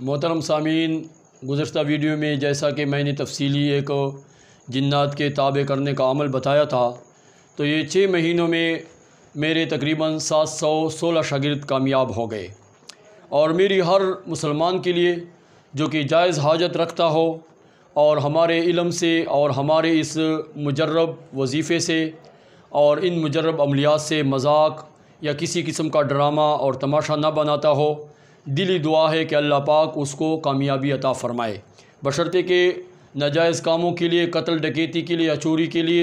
محترم سامعین، گزشتہ ویڈیو میں جیسا کہ میں نے تفصیلی ایک جنات کے تابع کرنے کا عمل بتایا تھا، تو یہ 6 مہینوں میں میرے تقریباً 716 شاگرد کامیاب ہو گئے، اور میری ہر مسلمان کے لیے جو کہ جائز حاجت رکھتا ہو اور ہمارے علم سے اور ہمارے اس مجرب وظیفے سے اور ان مجرب عملیات سے مذاق یا کسی قسم کا ڈرامہ اور تماشا نہ بناتا ہو، دلی دعا ہے کہ اللہ پاک اس کو کامیابی عطا فرمائے، بشرطے کہ ناجائز کاموں کے لیے، قتل ڈکیتی کے لیے یا چوری کے لیے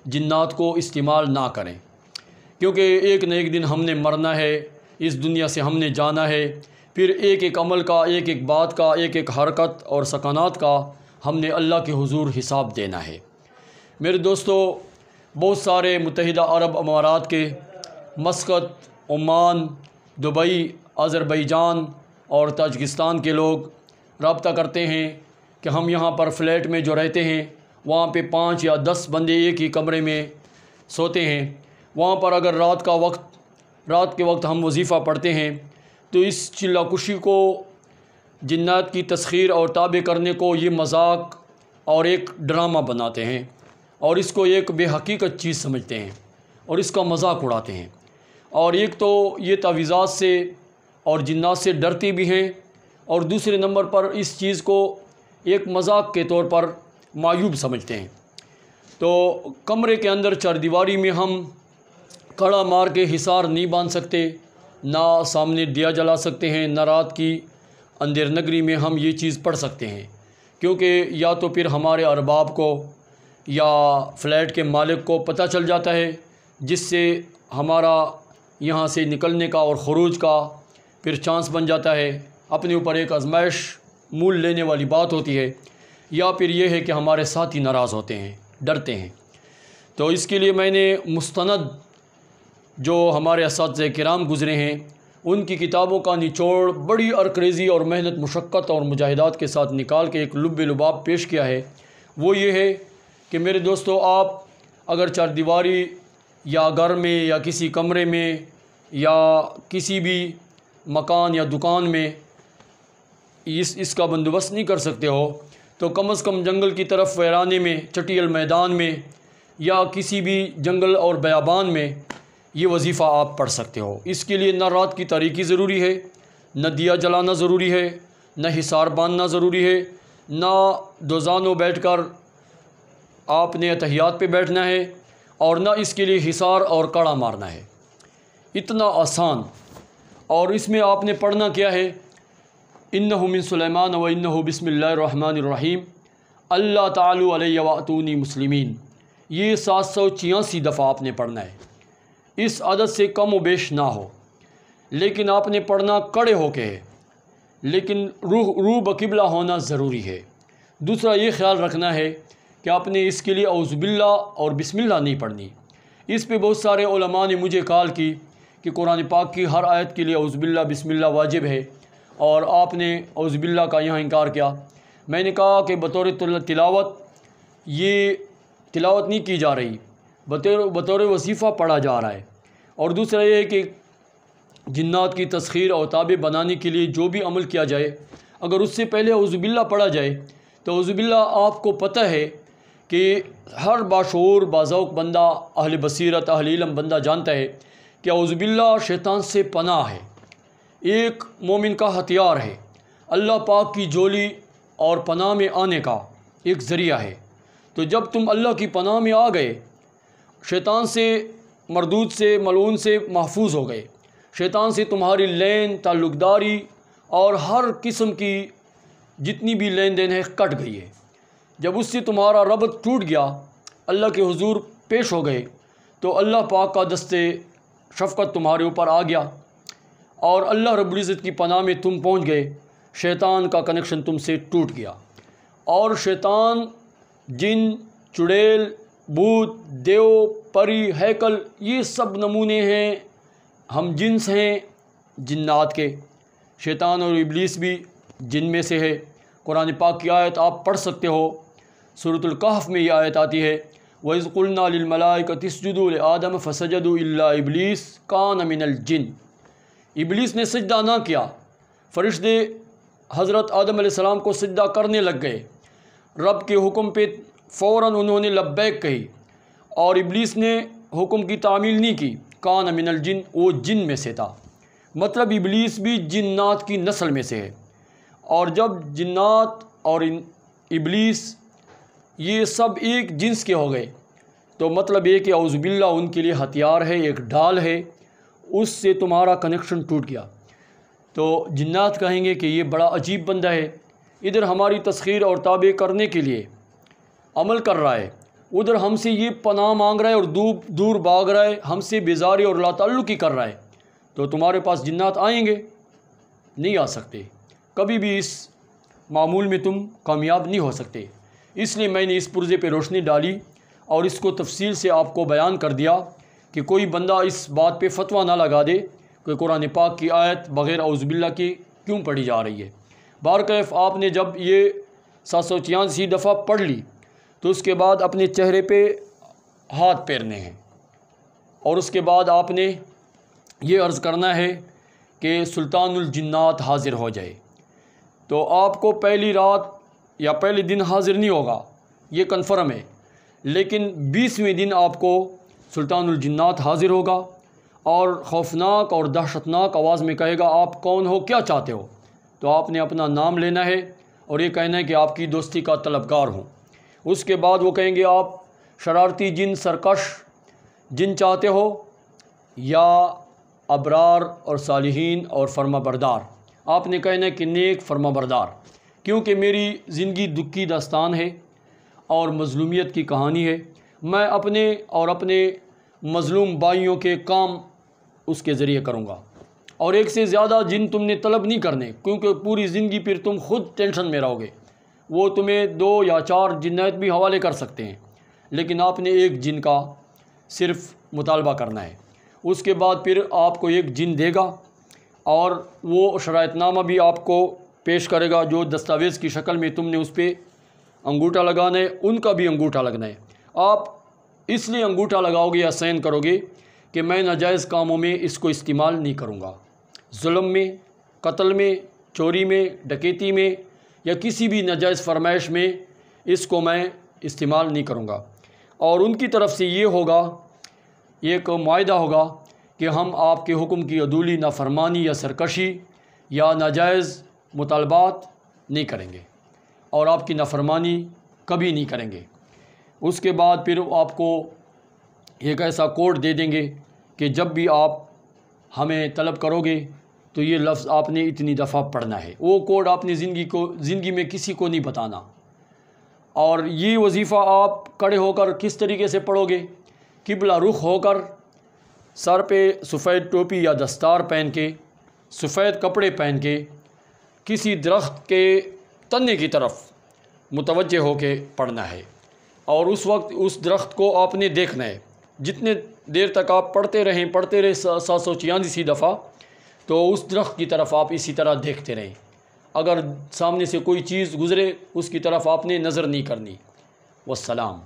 جنات کو استعمال نہ کریں، کیونکہ ایک نہ ایک دن ہم نے مرنا ہے، اس دنیا سے ہم نے جانا ہے، پھر ایک ایک عمل کا، ایک ایک بات کا، ایک ایک حرکت اور سکنات کا ہم نے اللہ کے حضور حساب دینا ہے۔ میرے دوستو، بہت سارے متحدہ عرب امارات کے، مسقط، عمان، دبئی، آذربائیجان اور تاجکستان کے لوگ رابطہ کرتے ہیں کہ ہم یہاں پر فلیٹ میں جو رہتے ہیں وہاں پہ 5 یا 10 بندے ایک ہی کمرے میں سوتے ہیں، وہاں پر اگر رات کے وقت ہم وظیفہ پڑھتے ہیں تو اس چلہ کشی کو، جنات کی تسخیر اور تابع کرنے کو یہ مذاق اور ایک ڈرامہ بناتے ہیں اور اس کو ایک بے حقیقت چیز سمجھتے ہیں اور اس کا مذاق اڑاتے ہیں، اور ایک تو یہ تعویذات سے اور جنات سے ڈرتے بھی ہیں، اور دوسرے نمبر پر اس چیز کو ایک مذاق کے طور پر معیوب سمجھتے ہیں۔ تو کمرے کے اندر چاردیواری میں ہم کڑا مار کے حصار نہیں باندھ سکتے، نہ سامنے دیا جلا سکتے ہیں، نہ رات کی اندھیر نگری میں ہم یہ چیز پڑھ سکتے ہیں، کیونکہ یا تو پھر ہمارے ارباب کو یا فلیٹ کے مالک کو پتہ چل جاتا ہے، جس سے ہمارا یہاں سے نکلنے کا اور خروج کا پھر چانس بن جاتا ہے، اپنے اوپر ایک آزمائش مول لینے والی بات ہوتی ہے، یا پھر یہ ہے کہ ہمارے ساتھی ناراض ہوتے ہیں، ڈرتے ہیں۔ تو اس کے لیے میں نے مستند جو ہمارے اساتذہ کرام گزرے ہیں ان کی کتابوں کا نچوڑ بڑی عرقریزی اور محنت، مشقت اور مجاہدات کے ساتھ نکال کے ایک لب لباب پیش کیا ہے۔ وہ یہ ہے کہ میرے دوستو، آپ اگر چاردیواری یا گھر میں یا کسی کمرے میں یا کسی بھی مکان یا دکان میں اس کا بندوبست نہیں کر سکتے ہو، تو کم از کم جنگل کی طرف ویرانے میں، چٹیل میدان میں یا کسی بھی جنگل اور بیابان میں یہ وظیفہ آپ پڑھ سکتے ہو۔ اس کے لیے نہ رات کی تاریکی ضروری ہے، نہ دیا جلانا ضروری ہے، نہ حصار باندھنا ضروری ہے، نہ دوزانوں بیٹھ کر آپ نے اتحیات پہ بیٹھنا ہے، اور نہ اس کے لیے حصار اور کڑا مارنا ہے۔ اتنا آسان، اور اس میں آپ نے پڑھنا کیا ہے؟ انہ من سلیمان و انہ بسم اللہ الرحمن الرحیم اللہ تعالی علیہ واتونی مسلمین، یہ 786 دفعہ آپ نے پڑھنا ہے، اس عدد سے کم و بیش نہ ہو، لیکن آپ نے پڑھنا کڑے ہو کے ہے، لیکن روح بقبلہ ہونا ضروری ہے۔ دوسرا یہ خیال رکھنا ہے کہ آپ نے اس کے لیے اعوذ باللہ اور بسم اللہ نہیں پڑھنی۔ اس پہ بہت سارے علماء نے مجھے کال کی کہ قرآن پاک کی ہر آیت کے لیے اعوذ باللہ بسم اللہ واجب ہے، اور آپ نے اعوذ باللہ کا یہاں انکار کیا۔ میں نے کہا کہ بطور تلاوت یہ تلاوت نہیں کی جا رہی، بطور وظیفہ پڑھا جا رہا ہے۔ اور دوسرا یہ ہے کہ جنات کی تسخیر اور تابع بنانے کے لیے جو بھی عمل کیا جائے، اگر اس سے پہلے اعوذ باللہ پڑھا جائے تو اعوذ باللہ آپ کو پتہ ہے کہ ہر باشعور باذوق بندہ، اہل بصیرت، اہل علم بندہ جانتا ہے کہ اعوذ باللہ شیطان سے پناہ ہے، ایک مومن کا ہتھیار ہے، اللہ پاک کی جولی اور پناہ میں آنے کا ایک ذریعہ ہے۔ تو جب تم اللہ کی پناہ میں آ گئے، شیطان سے، مردود سے، ملعون سے محفوظ ہو گئے، شیطان سے تمہاری لین، تعلق داری اور ہر قسم کی جتنی بھی لین دین ہے کٹ گئی ہے۔ جب اس سے تمہارا ربط ٹوٹ گیا، اللہ کے حضور پیش ہو گئے، تو اللہ پاک کا دستے شفقت تمہارے اوپر آ گیا، اور اللہ رب العزت کی پناہ میں تم پہنچ گئے، شیطان کا کنیکشن تم سے ٹوٹ گیا۔ اور شیطان، جن، چڑیل، بھوت، دیو، پری، ہیکل، یہ سب نمونے ہیں، ہم جنس ہیں جنات کے۔ شیطان اور ابلیس بھی جن میں سے ہے۔ قرآن پاک کی آیت آپ پڑھ سکتے ہو، سورۃ الکہف میں یہ آیت آتی ہے، وَإِذْ قُلْنَا لِلْمَلَائِكَةِ اسْجُدُوا لِآدَمَ فَسَجَدُوا إِلَّا إِبْلِيسَ كَانَ مِنَ الْجِنِّ۔ ابلیس نے سجدہ نہ کیا، فرشتے حضرت آدم علیہ السلام کو سجدہ کرنے لگ گئے، رب کے حکم پہ فوراً انہوں نے لبیک کہی، اور ابلیس نے حکم کی تعمیل نہیں کی، کان من الجن، وہ جن میں سے تھا، مطلب ابلیس بھی جنات کی نسل میں سے ہے۔ اور جب جنات اور ابلیس یہ سب ایک جنس کے ہو گئے تو مطلب یہ کہ اعوذ باللہ ان کے لیے ہتھیار ہے، ایک ڈھال ہے، اس سے تمہارا کنیکشن ٹوٹ گیا۔ تو جنات کہیں گے کہ یہ بڑا عجیب بندہ ہے، ادھر ہماری تسخیر اور تابع کرنے کے لیے عمل کر رہا ہے، ادھر ہم سے یہ پناہ مانگ رہا ہے اور دور بھاگ رہا ہے، ہم سے بیزاری اور لا تعلقی کر رہا ہے، تو تمہارے پاس جنات آئیں گے؟ نہیں آ سکتے، کبھی بھی اس معمول میں تم کامیاب نہیں ہو سکتے۔ اس لیے میں نے اس پرزے پہ روشنی ڈالی اور اس کو تفصیل سے آپ کو بیان کر دیا کہ کوئی بندہ اس بات پہ فتویٰ نہ لگا دے کہ قرآن پاک کی آیت بغیر اعوذ باللہ کی کیوں پڑھی جا رہی ہے۔ بہرکیف آپ نے جب یہ 786 دفعہ پڑھ لی تو اس کے بعد اپنے چہرے پہ ہاتھ پھیرنے ہیں، اور اس کے بعد آپ نے یہ عرض کرنا ہے کہ سلطان الجنات حاضر ہو جائے۔ تو آپ کو پہلی رات یا پہلے دن حاضر نہیں ہوگا، یہ کنفرم ہے، لیکن 20ویں دن آپ کو سلطان الجنات حاضر ہوگا اور خوفناک اور دہشتناک آواز میں کہے گا آپ کون ہو، کیا چاہتے ہو؟ تو آپ نے اپنا نام لینا ہے اور یہ کہنا ہے کہ آپ کی دوستی کا طلبگار ہوں۔ اس کے بعد وہ کہیں گے آپ شرارتی جن، سرکش جن چاہتے ہو یا ابرار اور صالحین اور فرما بردار؟ آپ نے کہنا ہے کہ نیک فرما بردار، کیونکہ میری زندگی دکھ کی داستان ہے اور مظلومیت کی کہانی ہے، میں اپنے اور اپنے مظلوم بھائیوں کے کام اس کے ذریعے کروں گا، اور ایک سے زیادہ جن تم نے طلب نہیں کرنے، کیونکہ پوری زندگی پھر تم خود ٹینشن میں رہو گے، وہ تمہیں 2 یا 4 جنات بھی حوالے کر سکتے ہیں، لیکن آپ نے ایک جن کا صرف مطالبہ کرنا ہے۔ اس کے بعد پھر آپ کو ایک جن دے گا اور وہ شرائط نامہ بھی آپ کو پیش کرے گا، جو دستاویز کی شکل میں تم نے اس پہ انگوٹھا لگانا ہے، ان کا بھی انگوٹھا لگنا ہے۔ آپ اس لیے انگوٹھا لگاؤ گے یا سائن کرو گے کہ میں ناجائز کاموں میں اس کو استعمال نہیں کروں گا، ظلم میں، قتل میں، چوری میں، ڈکیتی میں یا کسی بھی ناجائز فرمائش میں اس کو میں استعمال نہیں کروں گا۔ اور ان کی طرف سے یہ ہوگا، ایک معاہدہ ہوگا کہ ہم آپ کے حکم کی عدولی، نافرمانی یا سرکشی یا ناجائز مطالبات نہیں کریں گے اور آپ کی نافرمانی کبھی نہیں کریں گے۔ اس کے بعد پھر آپ کو ایک ایسا کوڈ دے دیں گے کہ جب بھی آپ ہمیں طلب کرو گے تو یہ لفظ آپ نے اتنی دفعہ پڑھنا ہے۔ وہ کوڈ آپ نے زندگی میں کسی کو نہیں بتانا، اور یہ وظیفہ آپ کھڑے ہو کر کس طریقے سے پڑھو گے؟ قبلہ رخ ہو کر، سر پہ سفید ٹوپی یا دستار پہن کے، سفید کپڑے پہن کے، کسی درخت کے تنے کی طرف متوجہ ہو کے پڑھنا ہے، اور اس وقت اس درخت کو آپ نے دیکھنا ہے۔ جتنے دیر تک آپ پڑھتے رہیں 786 دفعہ، تو اس درخت کی طرف آپ اسی طرح دیکھتے رہیں، اگر سامنے سے کوئی چیز گزرے اس کی طرف آپ نے نظر نہیں کرنی۔ والسلام۔